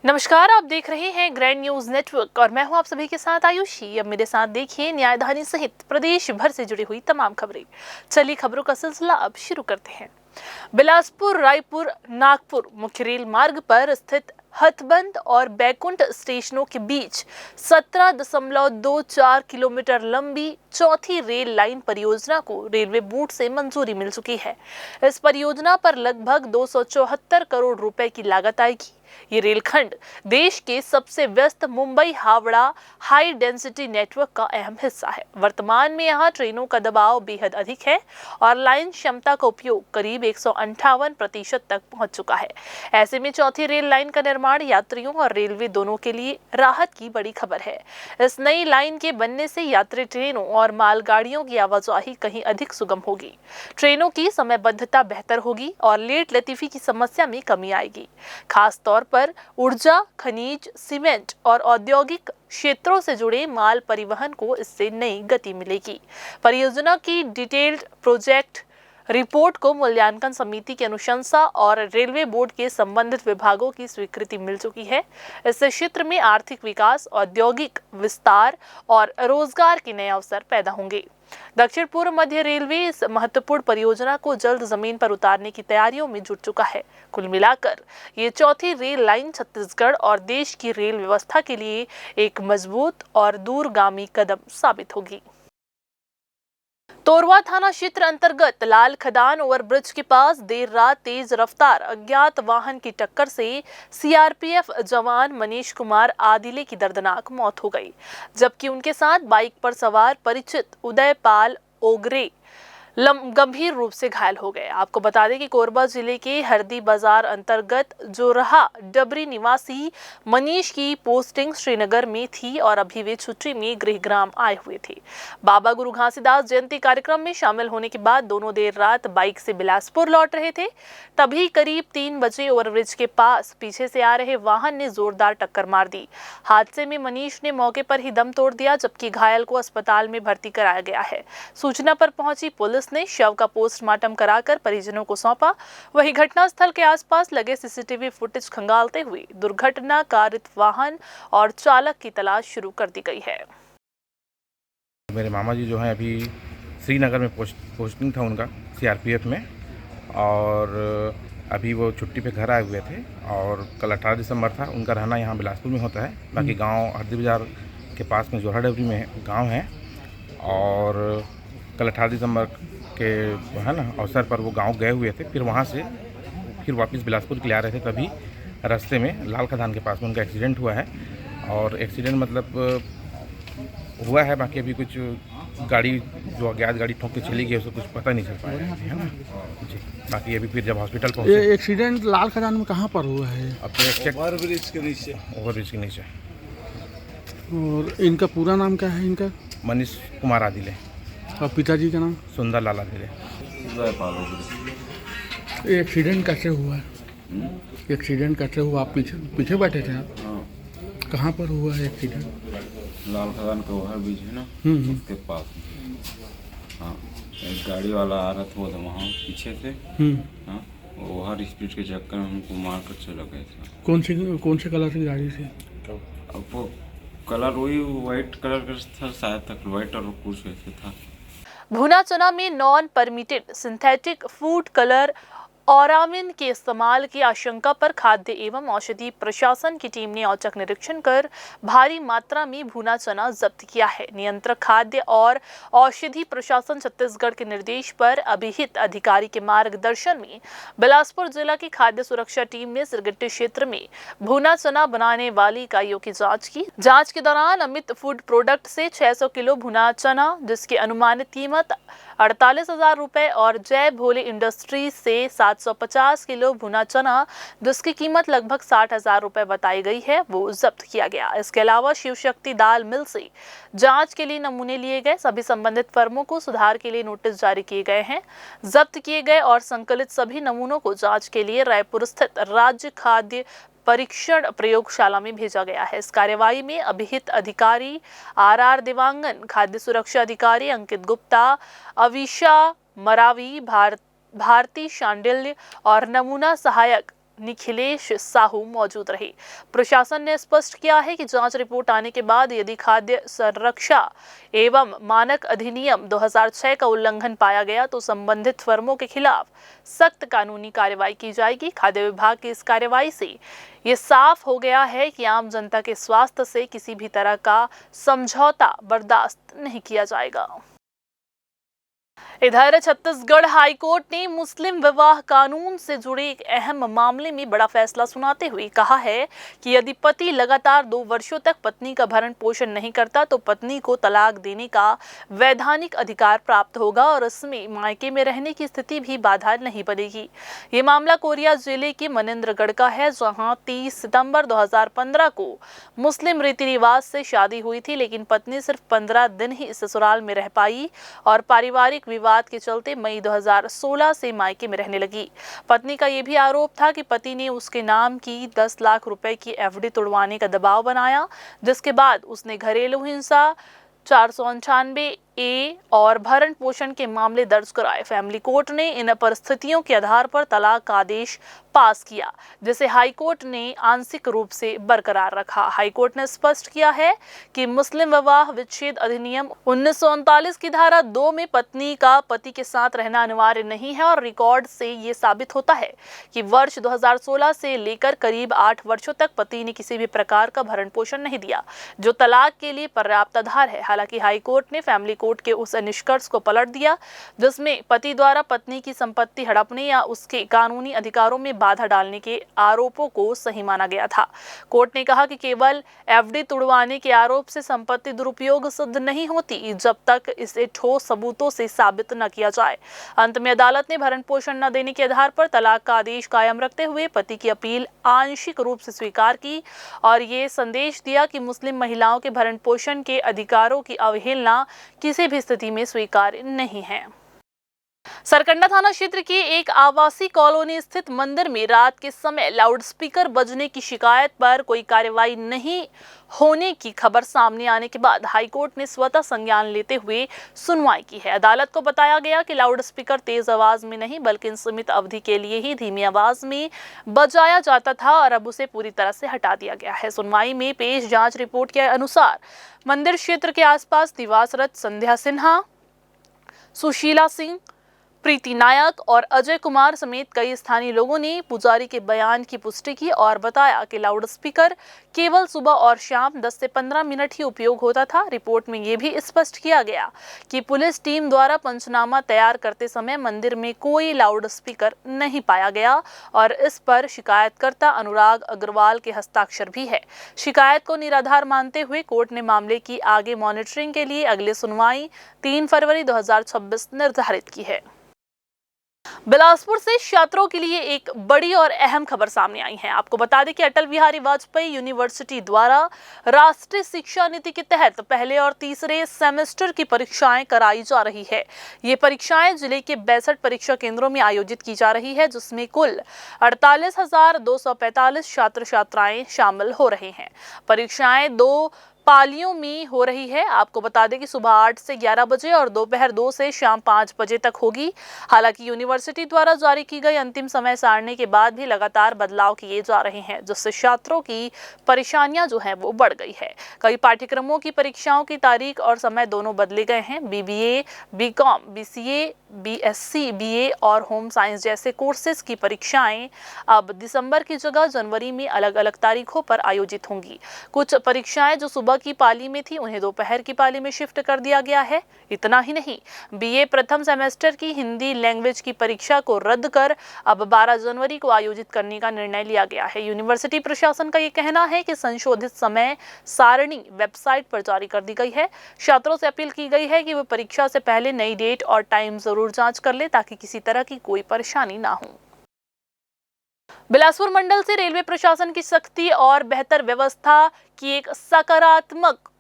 नमस्कार, आप देख रहे हैं ग्रैंड न्यूज नेटवर्क और मैं हूं आप सभी के साथ आयुषी। अब मेरे साथ देखिए न्यायधानी सहित प्रदेश भर से जुड़ी हुई तमाम खबरें। चलिए खबरों का सिलसिला अब शुरू करते हैं। बिलासपुर रायपुर नागपुर मुख्य रेल मार्ग पर स्थित हथबंद और बैकुंठ स्टेशनों के बीच 17.24 किलोमीटर लंबी चौथी रेल लाइन परियोजना को रेलवे बोर्ड से मंजूरी मिल चुकी है। इस परियोजना पर लगभग 274 करोड़ रुपए की लागत आएगी। ये रेलखंड देश के सबसे व्यस्त Mumbai Howrah high density network का अहम हिस्सा है। वर्तमान में यहाँ ट्रेनों का दबाव बेहद अधिक है और लाइन क्षमता का उपयोग करीब 158% तक पहुंच चुका है। ऐसे में चौथी रेल लाइन का निर्माण यात्रियों और रेलवे दोनों के लिए राहत की बड़ी खबर है। इस नई लाइन के बनने से यात्री ट्रेनों और मालगाड़ियों की आवाजाही कहीं अधिक सुगम होगी। ट्रेनों की समयबद्धता बेहतर होगी और लेट लतीफी की समस्या में कमी आएगी। खास तौर पर ऊर्जा, खनिज, सीमेंट और औद्योगिक क्षेत्रों से जुड़े माल परिवहन को इससे नई गति मिलेगी। परियोजना की डिटेल्ड प्रोजेक्ट रिपोर्ट को मूल्यांकन समिति की अनुशंसा और रेलवे बोर्ड के संबंधित विभागों की स्वीकृति मिल चुकी है। इससे क्षेत्र में आर्थिक विकास, औद्योगिक विस्तार और रोजगार के नए अवसर पैदा होंगे। दक्षिण पूर्व मध्य रेलवे इस महत्वपूर्ण परियोजना को जल्द जमीन पर उतारने की तैयारियों में जुट चुका है। कुल मिलाकर ये चौथी रेल लाइन छत्तीसगढ़ और देश की रेल व्यवस्था के लिए एक मजबूत और दूरगामी कदम साबित होगी। तोरवा थाना क्षेत्र अंतर्गत लाल खदान ओवरब्रिज के पास देर रात तेज रफ्तार अज्ञात वाहन की टक्कर से सीआरपीएफ जवान मनीष कुमार आदिले की दर्दनाक मौत हो गई, जबकि उनके साथ बाइक पर सवार परिचित उदयपाल ओगरे गंभीर रूप से घायल हो गए। आपको बता दें कि कोरबा जिले के हरदी बाजार अंतर्गत जोरहा डबरी निवासी मनीष की पोस्टिंग श्रीनगर में थी और अभी वे छुट्टी में गृहग्राम आए हुए थे। बाबा गुरु घासीदास जयंती कार्यक्रम में शामिल होने के बाद दोनों देर रात बाइक से बिलासपुर लौट रहे थे। तभी करीब 3 बजे ओवरब्रिज के पास पीछे से आ रहे वाहन ने जोरदार टक्कर मार दी। हादसे में मनीष ने मौके पर ही दम तोड़ दिया, जबकि घायल को अस्पताल में भर्ती कराया गया है। सूचना पर पहुंची पुलिस ने शव का पोस्टमार्टम कराकर परिजनों को सौंपा। वहीं घटनास्थल के आसपास लगे सीसीटीवी फुटेज खंगालते हुए दुर्घटना कारित वाहन और चालक की तलाश शुरू कर दी गई है। मेरे मामा जी जो हैं अभी श्रीनगर में पोस्टिंग था उनका सीआरपीएफ में, और अभी वो छुट्टी पे घर आए हुए थे और कल 18 दिसंबर था। उनका रहना यहाँ बिलासपुर में होता है। बाकी गांव हरदी बाजार के पास में जोरहा डबरी में गांव है, और कल 18 दिसंबर के है ना अवसर पर वो गांव गए हुए थे। फिर वहाँ से फिर वापस बिलासपुर के लिए आ रहे थे, तभी रास्ते में लाल खदान के पास में उनका एक्सीडेंट हुआ है। और एक्सीडेंट मतलब हुआ है, बाकी अभी कुछ गाड़ी जो अज्ञात गाड़ी ठोक के चली गई उसको कुछ पता नहीं चल पाया है ना जी। बाकी अभी फिर जब हॉस्पिटल पहुँचे। ये एक्सीडेंट लाल खदान में कहाँ पर हुआ है? अपने ओवरब्रिज के नीचे। ओवरब्रिज के नीचे। और इनका पूरा नाम क्या है इनका? मनीष कुमार आदिले। और पिताजी का नाम? सुंदर लाल आदिले। ये एक्सीडेंट कैसे हुआ है? एक्सीडेंट कैसे हुआ? आप पीछे पीछे बैठे थे आप? कहाँ पर हुआ है एक्सीडेंट? लाल खदान का ओवरब्रिज है ना, उसके पास। हाँ, एक गाड़ी वाला आ रहा था वहाँ पीछे से। हाँ, ओवर स्पीड के चक्कर में हमको मार कर चला गया था। कौन से कलर की गाड़ी थी? अब वो कलर वही वाइट कलर का था शायद तक, वाइट और कुछ ऐसे था। भुना चना में non permitted synthetic food colour auramine के इस्तेमाल की आशंका पर खाद्य एवं औषधि प्रशासन की टीम ने औचक निरीक्षण कर भारी मात्रा में भुना चना जब्त किया है। नियंत्रक खाद्य और औषधि प्रशासन छत्तीसगढ़ के निर्देश पर अभिहित अधिकारी के मार्गदर्शन में बिलासपुर जिला की खाद्य सुरक्षा टीम ने सिरगिट्टी क्षेत्र में भुना चना बनाने वाली इकाइयों की जांच की। जांच के दौरान अमित फूड प्रोडक्ट से 600 किलो भुना चना, जिसकी अनुमानित कीमत 48,000 रुपए, और जय भोले इंडस्ट्रीज से 750 किलो भुना चना, जिसकी कीमत लगभग 60,000 रुपए बताई गई है, वो जब्त किया गया। इसके अलावा शिव शक्ति दाल मिल से जांच के लिए नमूने लिए गए। सभी संबंधित फर्मों को सुधार के लिए नोटिस जारी किए गए हैं। जब्त किए गए और संकलित सभी नमूनों को जांच के लिए रायपुर स्थित राज्य खाद्य परीक्षण प्रयोगशाला में भेजा गया है। इस कार्यवाही में अभिहित अधिकारी आर देवांगन, खाद्य सुरक्षा अधिकारी अंकित गुप्ता, अविशा मरावी, भारती शांडिल्य और नमूना सहायक निखिलेश साहू मौजूद रहे। प्रशासन ने स्पष्ट किया है कि जांच रिपोर्ट आने के बाद यदि खाद्य संरक्षा एवं मानक अधिनियम 2006 का उल्लंघन पाया गया तो संबंधित फर्मों के खिलाफ सख्त कानूनी कार्रवाई की जाएगी। खाद्य विभाग की इस कार्रवाई से ये साफ हो गया है कि आम जनता के स्वास्थ्य से किसी भी तरह का समझौता बर्दाश्त नहीं किया जाएगा। इधर छत्तीसगढ़ हाईकोर्ट ने मुस्लिम विवाह कानून से जुड़े एक अहम मामले में बड़ा फैसला सुनाते हुए कहा है कि यदि पति लगातार 2 वर्षों तक पत्नी का भरण पोषण नहीं करता तो पत्नी को तलाक देने का वैधानिक अधिकार प्राप्त होगा और इसमें मायके में रहने की स्थिति भी बाधा नहीं बनेगी। ये मामला कोरिया जिले के मनेन्द्रगढ़ का है, जहां 30 सितंबर 2015 को मुस्लिम रीति रिवाज से शादी हुई थी, लेकिन पत्नी सिर्फ 15 दिन ही ससुराल में रह पाई और पारिवारिक विवाद के चलते मई 2016 से मायके में रहने लगी। पत्नी का यह भी आरोप था कि पति ने उसके नाम की 10 लाख रुपए की एफडी तुड़वाने का दबाव बनाया, जिसके बाद उसने घरेलू हिंसा 495A और भरण पोषण के मामले दर्ज कराए। फैमिली कोर्ट ने इन परिस्थितियों के आधार पर तलाक का आदेश पास किया, जिसे हाईकोर्ट ने आंशिक रूप से बरकरार रखा। हाईकोर्ट ने स्पष्ट किया है कि मुस्लिम विवाह विच्छेद अधिनियम 1939 की धारा 2 में पत्नी का पति के साथ रहना अनिवार्य नहीं है और रिकॉर्ड से ये साबित होता है कि वर्ष 2016 से लेकर करीब 8 वर्षों तक पति ने किसी भी प्रकार का भरण पोषण नहीं दिया, जो तलाक के लिए पर्याप्त आधार है। हालांकि हाईकोर्ट ने फैमिली कोर्ट के उस निष्कर्ष को पलट दिया जिसमें पति द्वारा पत्नी की संपत्ति हड़पने या उसके कानूनी अधिकारों में बाधा डालने के आरोपों को सही माना गया था। कोर्ट ने कहा कि केवल एफडी तुड़वाने के आरोप से संपत्ति दुरुपयोग सिद्ध नहीं होती जब तक इसे ठोस सबूतों से साबित न किया जाए। अंत में अदालत ने भरण पोषण न देने के आधार पर तलाक का आदेश कायम रखते हुए पति की अपील आंशिक रूप से स्वीकार की और ये संदेश दिया कि मुस्लिम महिलाओं के भरण पोषण के अधिकारों की अवहेलना किसी भी स्थिति में स्वीकार्य नहीं है। सरकंडा थाना क्षेत्र के एक आवासीय कॉलोनी स्थित मंदिर में रात के समय लाउडस्पीकर बजने की शिकायत पर कोई कार्रवाई नहीं होने की खबर सामने आने के बाद हाईकोर्ट ने स्वतः संज्ञान लेते हुए सुनवाई की है। अदालत को बताया गया कि लाउडस्पीकर तेज आवाज में नहीं बल्कि सीमित अवधि के लिए ही धीमी आवाज में बजाया जाता था और अब उसे पूरी तरह से हटा दिया गया है। सुनवाई में पेश जांच रिपोर्ट के अनुसार मंदिर क्षेत्र के आसपास निवासरत संध्या सिन्हा, सुशीला सिंह, प्रीति नायक और अजय कुमार समेत कई स्थानीय लोगों ने पुजारी के बयान की पुष्टि की और बताया कि लाउडस्पीकर केवल सुबह और शाम 10 से 15 मिनट ही उपयोग होता था। रिपोर्ट में यह भी स्पष्ट किया गया कि पुलिस टीम द्वारा पंचनामा तैयार करते समय मंदिर में कोई लाउडस्पीकर नहीं पाया गया और इस पर शिकायतकर्ता अनुराग अग्रवाल के हस्ताक्षर भी है। शिकायत को निराधार मानते हुए कोर्ट ने मामले की आगे मॉनिटरिंग के लिए अगली सुनवाई 3 फरवरी 2026 निर्धारित की है। बिलासपुर से छात्रों के लिए एक बड़ी और अहम खबर सामने आई है। आपको बता दें कि अटल बिहारी वाजपेयी यूनिवर्सिटी द्वारा राष्ट्रीय शिक्षा नीति के तहत पहले और तीसरे सेमेस्टर की परीक्षाएं कराई जा रही है। ये परीक्षाएं जिले के 62 परीक्षा केंद्रों में आयोजित की जा रही है, जिसमें कुल 48,245 छात्र छात्राएं शामिल हो रहे हैं। परीक्षाएं 2 पालियों में हो रही है। आपको बता दें कि सुबह 8 से 11 बजे और दोपहर 2 से शाम 5 बजे तक होगी। हालांकि यूनिवर्सिटी द्वारा जारी की गई अंतिम समय सारणी के बाद भी लगातार बदलाव किए जा रहे हैं, जिससे छात्रों की परेशानियां जो हैं वो बढ़ गई है। कई पाठ्यक्रमों की परीक्षाओं की तारीख और समय दोनों बदले गए हैं। BBA, BCom, BCA, BSc, BA और होम साइंस जैसे कोर्सेज की परीक्षाएं अब दिसंबर की जगह जनवरी में अलग अलग तारीखों पर आयोजित होंगी। कुछ परीक्षाएं जो सुबह की पाली में थी उन्हें दोपहर की पाली में शिफ्ट कर दिया गया है। इतना ही नहीं, BA प्रथम सेमेस्टर की हिंदी लैंग्वेज की परीक्षा को रद्द कर अब 12 जनवरी को आयोजित करने का निर्णय लिया गया है। यूनिवर्सिटी प्रशासन का ये कहना है कि संशोधित समय सारणी वेबसाइट पर जारी कर दी गई है। छात्रों से अपील की गई है कि वे परीक्षा से पहले नई डेट और टाइम जरूर जांच कर ले ताकि किसी तरह की कोई परेशानी ना हो। बिलासपुर मंडल से रेलवे प्रशासन की सख्ती और बेहतर व्यवस्था की एक सकारात्मक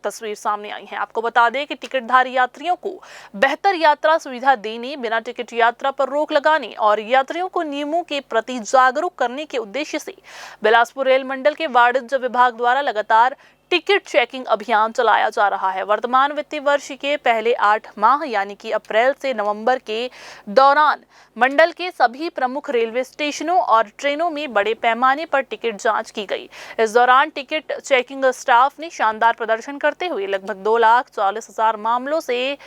तस्वीर सामने आई है। आपको बता दें कि टिकटधारी यात्रियों को बेहतर यात्रा सुविधा देने, बिना टिकट यात्रा पर रोक लगाने और यात्रियों को नियमों के प्रति जागरूक करने के उद्देश्य से बिलासपुर रेल मंडल के वाणिज्य विभाग द्वारा लगातार टिकट चेकिंग अभियान चलाया जा रहा है। वर्तमान वित्तीय वर्ष के पहले 8 माह यानी कि अप्रैल से नवंबर के दौरान मंडल के सभी प्रमुख रेलवे स्टेशनों और ट्रेनों में बड़े पैमाने पर टिकट जांच की गई। इस दौरान टिकट चेकिंग स्टाफ ने शानदार प्रदर्शन करते हुए लगभग 2,40,000 मामलों से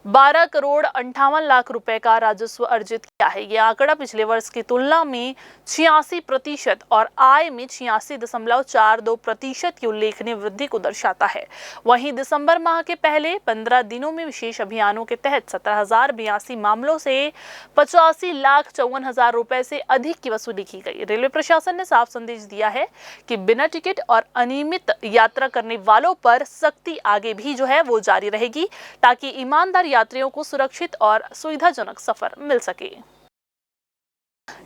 12 करोड़ 58 लाख रुपए का राजस्व अर्जित किया है। यह आंकड़ा पिछले वर्ष की तुलना में 86% और आय में 86.42% की उल्लेखनीय वृद्धि को दर्शाता है। वहीं दिसंबर माह के पहले 15 दिनों में विशेष अभियानों के तहत 17,082 मामलों से 85,54,000 रुपए से अधिक की वसूली की गई। रेलवे प्रशासन ने साफ संदेश दिया है कि बिना टिकट और अनियमित यात्रा करने वालों पर सख्ती आगे भी जो है वो जारी रहेगी, ताकि ईमानदार यात्रियों को सुरक्षित और सुविधाजनक सफर मिल सके।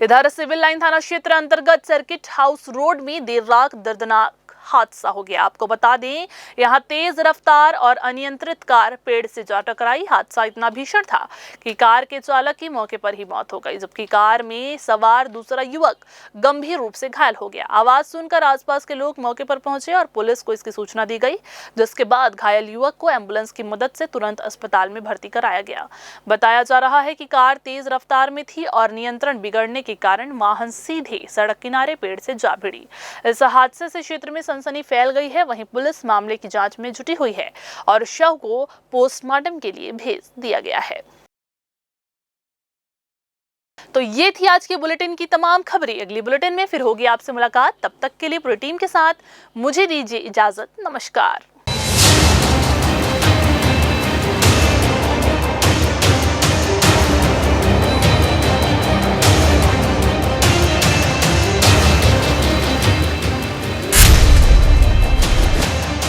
इधर सिविल लाइन थाना क्षेत्र अंतर्गत सर्किट हाउस रोड में देर रात दर्दनाक हादसा हो गया। आपको बता दें, यहां तेज रफ्तार और अनियंत्रित कार पेड़ से जा टकराई। हादसा इतना भीषण था कि कार के चालक की मौके पर ही मौत हो गई, जबकि कार में सवार दूसरा युवक गंभीर रूप से घायल हो गया। आवाज सुनकर आसपास के लोग मौके पर पहुंचे और पुलिस को इसकी सूचना दी गई, जिसके बाद घायल युवक को एम्बुलेंस की मदद से तुरंत अस्पताल में भर्ती कराया गया। बताया जा रहा है कि कार तेज रफ्तार में थी और नियंत्रण बिगड़ने के कारण वाहन सीधे सड़क किनारे पेड़ से जा भिड़ी। इस हादसे से क्षेत्र में सनसनी फैल गई है। वहीं पुलिस मामले की जांच में जुटी हुई है और शव को पोस्टमार्टम के लिए भेज दिया गया है। तो ये थी आज के बुलेटिन की तमाम खबरें। अगली बुलेटिन में फिर होगी आपसे मुलाकात। तब तक के लिए पूरी टीम के साथ मुझे दीजिए इजाजत। नमस्कार।